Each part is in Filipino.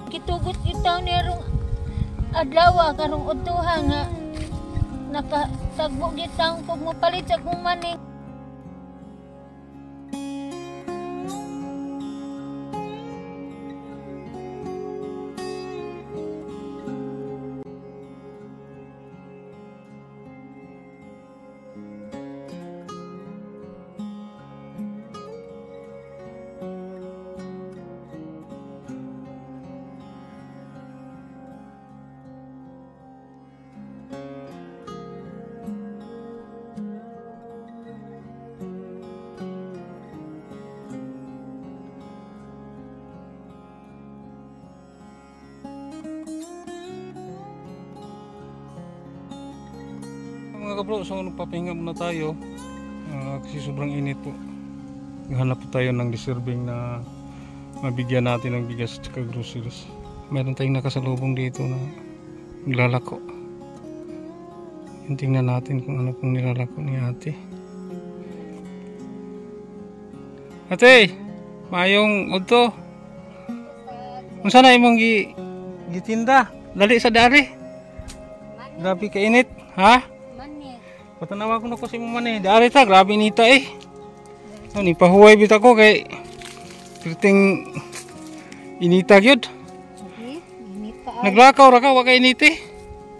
Kitugot itaw ni arong adlaw karong utuha nga nakatagbo gitaw kog mopalit sa kong maning. Mga kabro, so nagpapahinga muna tayo kasi sobrang init po. Hanap po tayo ng deserving na mabigyan natin ng bigas at groceries. Meron tayong nakasalubong dito na naglalako. Tingnan natin kung ano pong nilalako ni ate. Ate, mayong udto. Kung sana imong gitinda, dali sa dari. Grabe ka init, ha? Patanawa ko na ko si mo man eh. Dari ta, grabe nita eh. So, nipahuway bita ko kay kriting inita gyud. Okay, init ka. Naglakaw ra ka, wa kay init eh.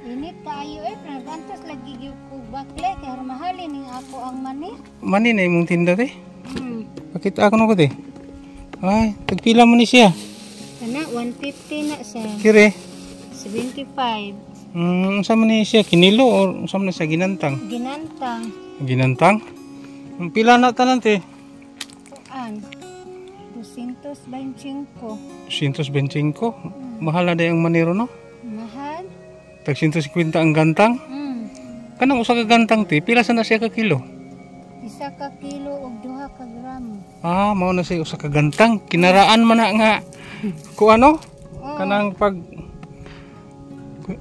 Init kaayo eh, panagantos lagi gyud ko bakle kay mahalin ning ako ang mani. Mani na imong tinda te. Pakita ako na ko te. Ay, tagpila mo ni siya. Kana 150 na siya. Kire. 75. Unsa man ni siya, kinilo or unsa man siya ginantang? Ginantang. Ginantang? Pila na tanan te? Kuan. 225. 125. Mahal na day ang maniro no? Mahal. Tag 150 ang gantang. Kanang usa ka gantang te, pila sa na siya ka kilo? 1 ka kilo ug 2 ka gramo. Ah, mao na siya usa ka gantang. Kinaraan man na nga ku ano? Kanang pag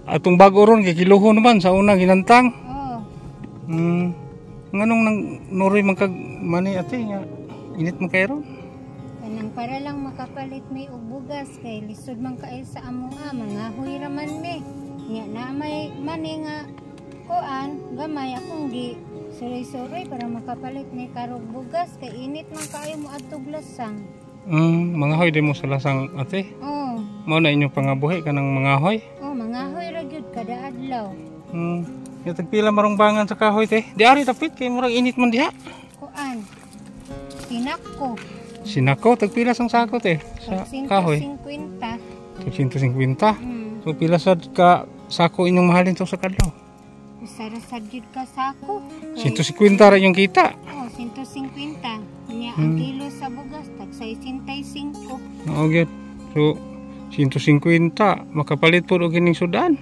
atong bago ron kay kilohon naman sa una ginantang. Nganong nang nuroy man kag mani ate nga init man kay ron. Kanang para lang makapalit mi og bugas kay lisod man kaay sa amoa mangahoy ra man mi. Nya na may mani nga kuan gamay akong gi suroy-suroy para makapalit mi karog bugas kay init man kaayo mo adtog lasang. Mangahoy di mo sa lasang ate. Mao na inyong pangabuhi kanang mangahoy. Mangahoy ra gyud kada adlaw. Ya tagpila marungbangan sa kahoy te. Di ari tapit kay murag init man diha. Kuan. Sinako. Sinako tagpila sang sako te sa kahoy. 150. 150. So pila sad ka sako inyong mahalin to sa kadlaw? Usara sad gyud ka sako. 150 ra yung kita. 150. Nya ang kilo sa bugas tag 65. Oo gyud. So 150 makapalit po og kining sudan.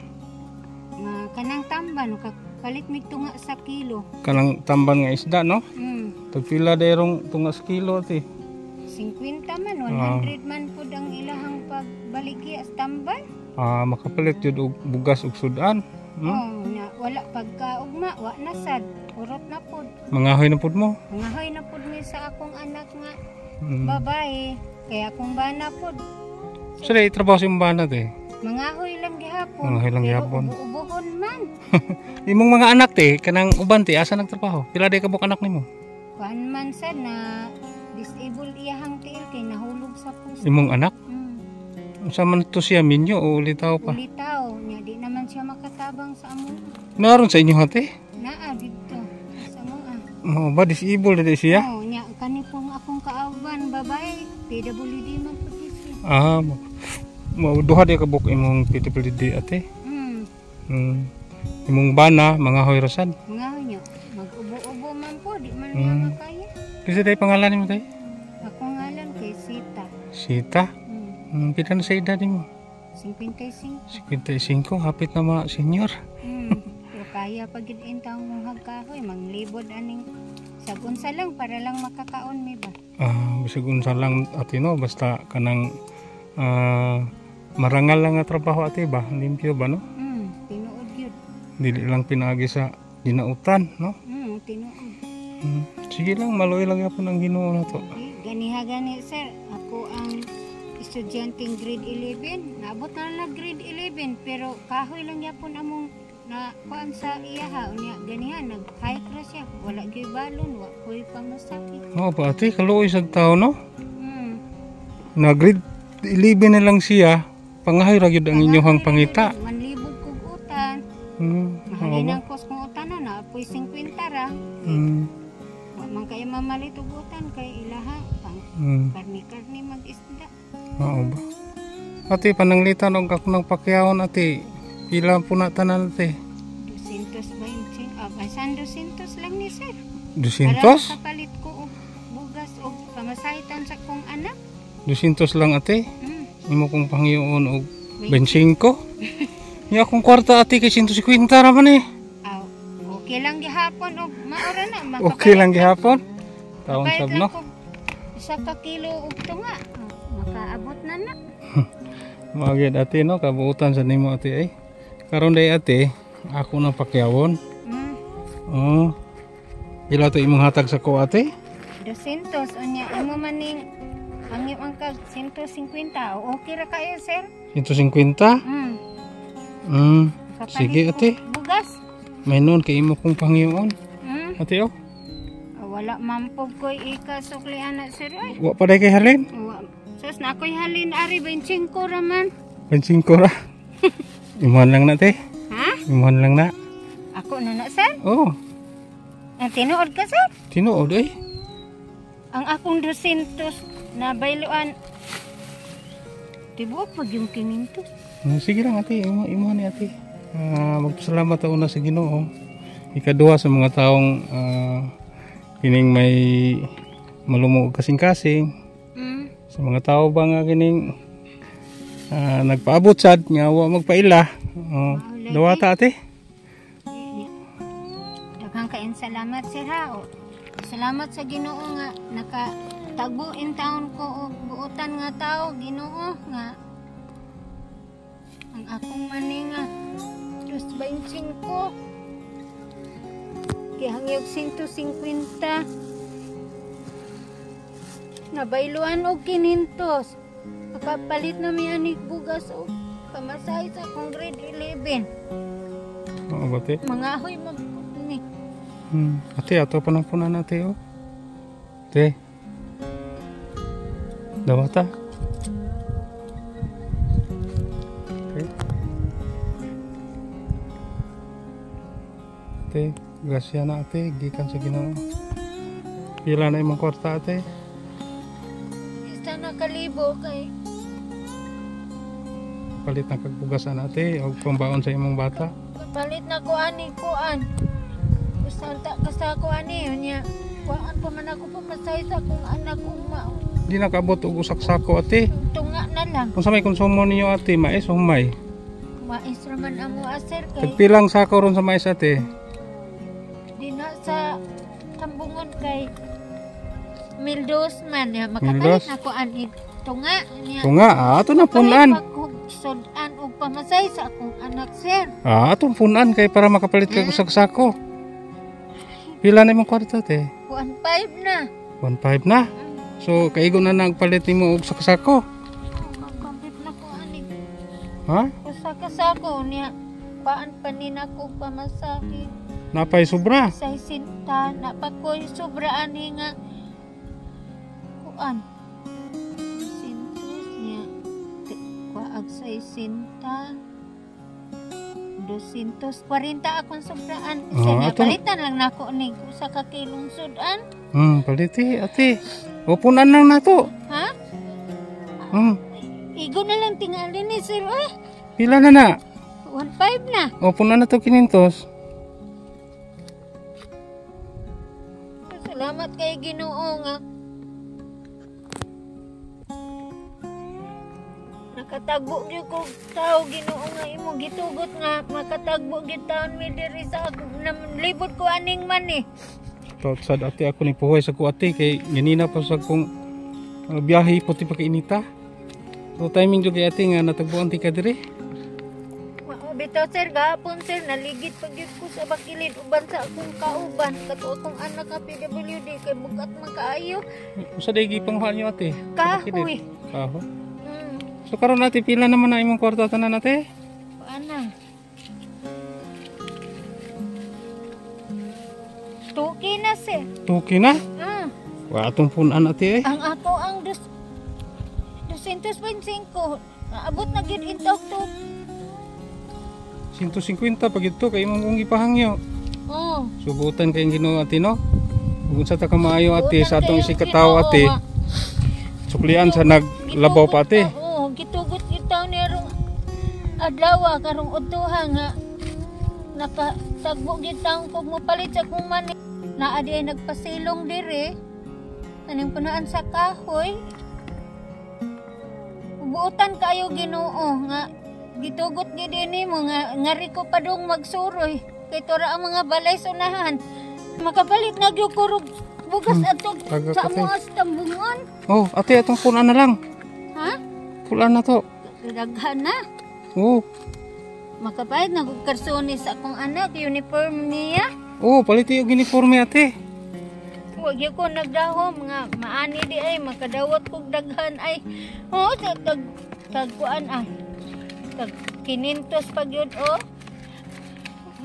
Kanang tamban kapalit mi tunga sa kilo. Kanang tamban nga isda no? Tagpila dayrong tunga sa kilo ate. 50 man 100 man pud ang ilahang pagbaligi as tamban. Makapalit jud og bugas ug sudan. Wala pagkaugma wa na sad. Urot na pud. Mangahoy na pud mo. Mangahoy na pud mi sa akong anak nga babae. Kaya akong bana pud. Sa day trabaho si bana te. Mangahoy lang gihapon. Mangahoy lang gihapon. Ubuhon man. Imong mga anak te kanang uban te asa nagtrabaho? Pila day kabuk anak nimo? Kuan man sad na disabled iyahang tiil kay nahulog sa puso. Imong anak? Unsa man to siya minyo o ulitaw pa? Ulitaw, nya di naman siya makatabang sa amo. Naron sa inyo ate? Naa dito sa moa. Mao ba disabled na siya? Nya kani pong akong kaawan babae, PWD man po siya. Mao duha di kabuk imong PWD ate. Imong bana mangahoy rasan. Mangahoy nya, mag-ubo-ubo man po, di man niya makaya. Kasi day pangalan nimo tay? Akong ngalan kay Sita. Sita? Pila na sa edad nimo? 55. 55, hapit na mga senior. Pero kaya pag intang mong hagkahoy, manglibod aning sabunsa lang para lang makakaon mi ba? Bisag unsa lang ate no, basta kanang marangal lang nga trabaho ate ba? Limpyo ba no? Tinuod gyud. Dili lang pinaagi sa dinautan no? Tinuod. Sige lang, maloy lang yapon ang Ginoo na to. Ganiha gani sir, ako ang estudyanteng grade 11. Naabot na grade 11 pero kahoy lang yapon among na kuan sa iya ha unya ganihan nag high cross siya wala gyud balon wa koy pamasakit. Oh, ba ate kaluoy sa tao no? Mm. Na grade 11 na lang siya. Pangahay ra gyud ang inyong pangita. Manlibog kog utan. Oo. Mahalinang kos kong utan na apoy 50 ra. Wa man kay mamalit og utan kay ilaha pang karni mag-isda. Oo ba? Ate pananglitan og ako ng pakyawon ate. Pila po na tanan ate? 220. Basan 200 lang ni sir. 200? Para makapalit ko og bugas og pamasahitan sa kong anak. 200 lang ate? Imo kong pangyoon og 25? Iya akong kwarta ate kay 150 ra man eh. Okay lang gihapon og maora na. Okay lang gihapon? Taon sab no? Isa ka kilo og tunga. Makaabot na na. Magid ate no, kabuutan sa nimo ate ay. Karon day ate, ako nang pakyawon. Oh. Ila to imong hatag sa ko ate? 200 unya imo maning ang kag 150. Okay ra kayo sir? 150? Sige ate. Bugas. May noon kay imo kong pangyoon. Ate oh. Wala mampog koy ikasuklian na sir ay. Wa pa day kay halin? Sus na koy halin ari 25 ra man. 25 ra. Imuhan lang na te. Ha? Imuhan lang na. Ako na na sir? Oo. Tinuod ka sir? Tinuod ay. Ang akong 200 na bayluan. Tibuok pag yung 500. Sige lang ate, imuhan ni ate. Magpasalamat ako na sa Ginoo. Ikaduha sa mga taong kining may malumog kasing-kasing. Sa mga tao ba nga kining nagpaabot sad nga wa magpaila. Dawata ate. Daghang kaayong salamat sir ha. Salamat sa Ginoo nga nakatagbo in taon ko og buotan nga tao Ginoo nga ang akong mani nga 225 kay hangyog 150 nabayluan og 500 kapalit na may anig bugas o pamasahe sa akong grade 11. Oo ba te? Mga ahoy magpuni. Ate, ato pa ng punan ate oh. Te. Dawata. Okay. Ate, grasya na ate, gikan sa Ginoo. Pila na imong kwarta ate? Isa na kalibo kay Palit na kagbugasan ate o pambaon sa imong bata. palit na ko ani kuan. Usanta ka sa ko ani nya. Kuan pa man ako pamasahe sa akong anak uma. Di nakabot og usak sako ate. Tunga na lang. Kung sa may konsumo ninyo ate, mais o humay? Mais raman amo aser kay Tagpilang sako ron sa mais ate? di na sa tambungon kay Mildos man ya Mildos? makapalit na ko ani tunga nya. Tunga, ato na punan. Sudan og pamasahe sa akong anak sir. Atong punan kay para makapalit kag usak sako. Pila na imong kwarta ate? 1.5 na. 1.5 na. So kaigo na nagpalit nimo og sako. Makapalit na ko ani. Ha? Usa ka sako niya. Paan pa ni nako pamasahe. Napay sobra. Sa sinta na pa ko'y sobra ani nga kuan. Sintos niya. Kuag sa sinta. 240 akong sobraan. Kasi ato. palitan lang nako ni usa ka kilong sudan. Paliti ate. O punan lang nato. Ha? Igo na lang tingali ni sir. Pila na na? 1.5 na. O punan na to 500. Salamat kay Ginoo nga nakatagbo gyud ko tao Ginoo nga imo gitugot nga makatagbo gyud taon mi diri sa ako libot ko aning man eh. Tot sad ate ako ni puhoy sa ko ate kay ganina pa sa kong biyahe puti pa kay inita. So timing jud kay ate nga natagbuan ti ka diri. Bitaw sir gahapon sir naligid pagyud ko sa bakilid uban sa akong kauban kato akong anak ka PWD kay bugat man kaayo. Usa day gipanghuan niyo ate? Kahoy. Kahoy. So karon ate pila naman na imong kwarta tanan ate? Ana. Tuki na sir. Tuki na? Ah. Wa atong punan ate eh. Ang ako ang 225. Abot na gyud intaw to. 150 pag ito kay imong kong ipahangyo. Oh. Subutan kay Ginoo ate no. Ug sa ta ka maayo ate sa atong Subutan isikataw kayong ate. Ginoo, Suklian sa naglabaw pa ate. Oo, gitugot kita nirong adlaw karong udtuha nga nakatagbo gyud taon kog mopalit sa kong mani. Naa di ay nagpasilong diri. Aning punaan sa kahoy. Buutan kayo Ginoo nga gitugot gyud nimo nga ngari ko pa dong magsuroy kay tora ang mga balay sunahan. Makapalit na gyud ko rog bugas ato sa mga tambungon. Oh, ate atong punan na lang. Ha? Pulan na to. Daghan na. Oh. Makapalit na kog karsoni sa akong anak uniform niya. Oh, palit yung uniforme ate. Huwag yun ko nagdahom nga maani di ay makadawat kog daghan ay. Oo, tagkuan ay. Tag 500 pag yun oh.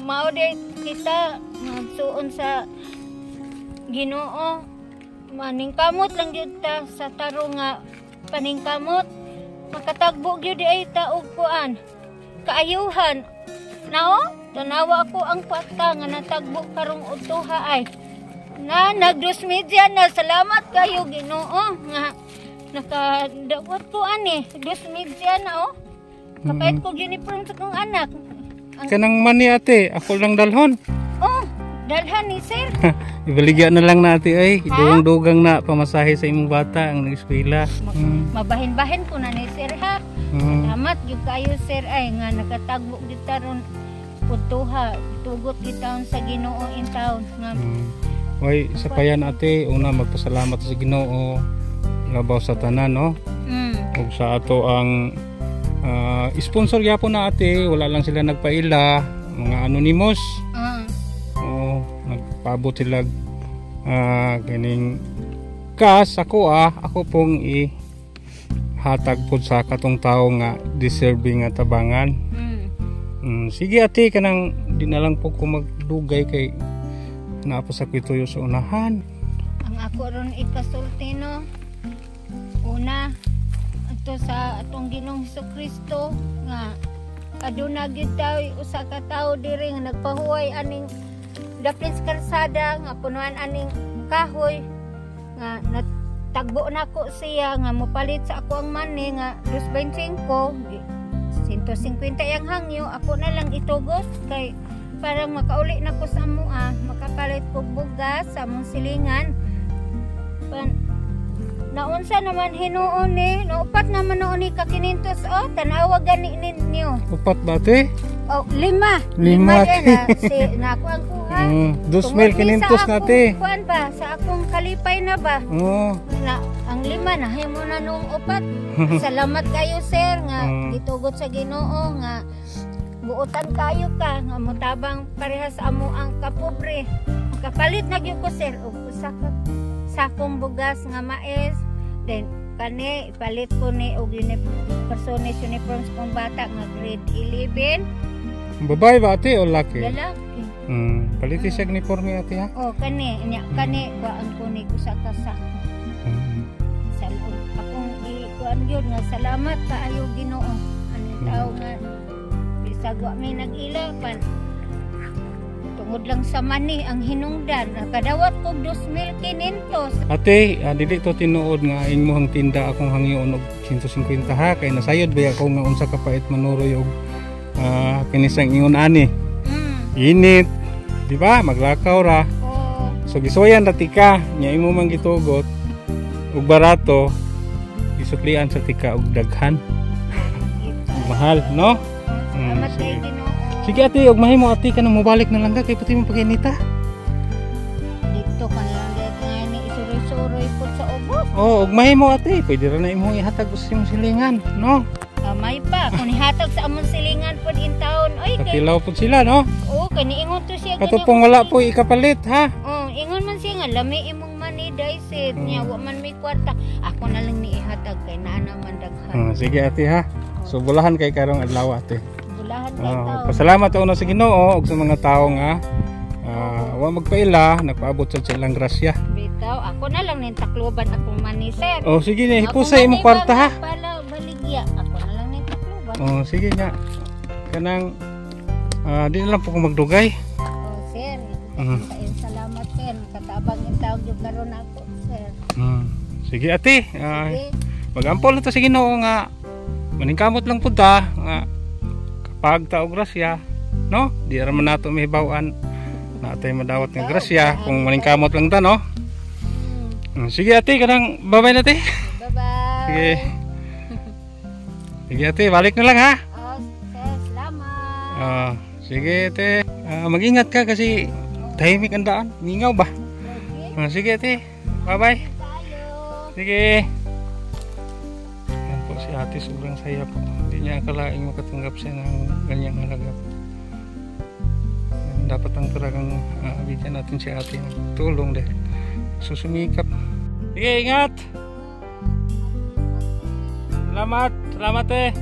Mao di kita magsuon sa Ginoo. Maningkamot lang yun ta sa taro nga paningkamot. Makatagbo yun di ay taog kuan. Kaayuhan. Nao? Tanawa ako ang kwarta nga natagbo karong udtuha ay. Na nag-2 na. Salamat kayo Ginoo nga nakadawat ko ani. 2 na oh. Kapait ko uniform sa kong anak. Kanang mani ate, ako lang dalhon. Oh, dalhan ni sir. Ibaligya na lang na ate ay. Dugang-dugang na pamasahe sa imong bata ang nag-eskwela. Mabahin-bahin ko na ni sir ha. Salamat yung kayo sir ay nga nakatagbo kita ron udtuha. Tugot kita sa Ginoo in town nga. Way, sa payan ate, una magpasalamat sa Ginoo labaw sa tanan no. Ug sa ato ang sponsor gyapon na ate, wala lang sila nagpaila, mga anonymous. Oh, nagpaabot sila ganing kas ako pong hatag pod sa katong tawo nga deserving nga tabangan. Sige ate, kanang di na lang po ko magdugay kay napasakit tuyo sa unahan. Ang ako ron ikasulti no. Una ato sa atong Ginoong Hesukristo nga aduna gyud tayo usa ka tawo diri nga nagpahuway aning dapit sa kalsada nga punuan aning kahoy nga natagbo nako siya nga mopalit sa ako ang money nga 225 150 yang hangyo ako na lang itugos kay parang makauli na ko sa mua makapalit ko bugas sa among silingan naunsa naman hinuon ni upat naman noon ni ka 500 oh tanawa gani ninyo upat ba te? Oh 5 din si nako ang kuha 2,500 na te kuan ba sa akong kalipay na ba na ang 5 na himo na nung upat salamat kayo sir nga gitugot sa Ginoo nga buutan kayo ka nga mutabang parehas amo ang kapobre kapalit na gyud ko sir og usa ka sakong bugas nga mais then kani ipalit ko ni og personal uniforms kong bata nga grade 11 babae ba ate o laki? Lalaki. Palit siya uniforme ate ha? Oh kani kuan ko ni usa ka sako akong kuan gyud nga salamat kaayo Ginoo ani tao nga bisagwa may nag-ila pan tungod lang sa mani ang hinungdan kadawat ko 2,500 ate dili to tinuod nga imong tinda akong hangyoon og 150 ha kay nasayod ba ako nga unsa ka pait manuroy og kinisang ingon ani init di ba maglakaw ra so gisuyan ra tika nya imo man gitugot og barato isuklian sa tika og daghan mahal no. Salamat kay Ginoo. Sige ate, og mahimo ate ka nang mobalik na lang ka kay pati mo paginita. Dito ka na lang dito nga ni isuroy-suroy po sa ubos. Oh, og mahimo ate, pwede ra na imong ihatag sa imong silingan, no? May pa, kung ihatag sa among silingan po in taon, oy kay. Katilaw po sila, no? Oo, kani ingon to siya katupong wala po ikapalit, ha? Oh, ingon man siya nga lami imong money dai sir. makapalit niya. Wa man may kwarta. Ako na lang ni ihatag kay naa naman daghan. Sige ate ha. So bulahan kay karong adlaw ate. Bulahan kay tao. Pasalamat uno sa Ginoo ug sa mga tawo nga wa magpaila nagpaabot sa ilang grasya. Bitaw, ako na lang ning takloban akong money, sir. Sige ni, hipusay mo kwarta ha. Pala baligya, ako na lang ning takloban. Sige nga. Kanang di na lang po ko magdugay. Sir. Salamat, sir. Katabang yung tawag yung karon ako, sir. Sige ate. Mag-ampol na to sa Ginoo nga maningkamot lang pud ta nga kapag taog grasya, no? Di ra man nato mahibaw-an natay madawat nga grasya kung maningkamot lang ta, no? Sige ate, kanang bye-bye na ate. Bye-bye. Sige. Sige ate, balik na lang ha. Sir, salamat. Sige ate, mag-ingat ka kasi tahimik ang daan. Mingaw ba? Sige ate, bye-bye. Sige. Yan po si ate, sobrang saya po. Hindi niya akalaing makatanggap siya ng ganyang halaga. Dapat ang talagang bigyan natin si ate ng tulong dahil susumikap. Sige, ingat! Salamat! Salamat eh!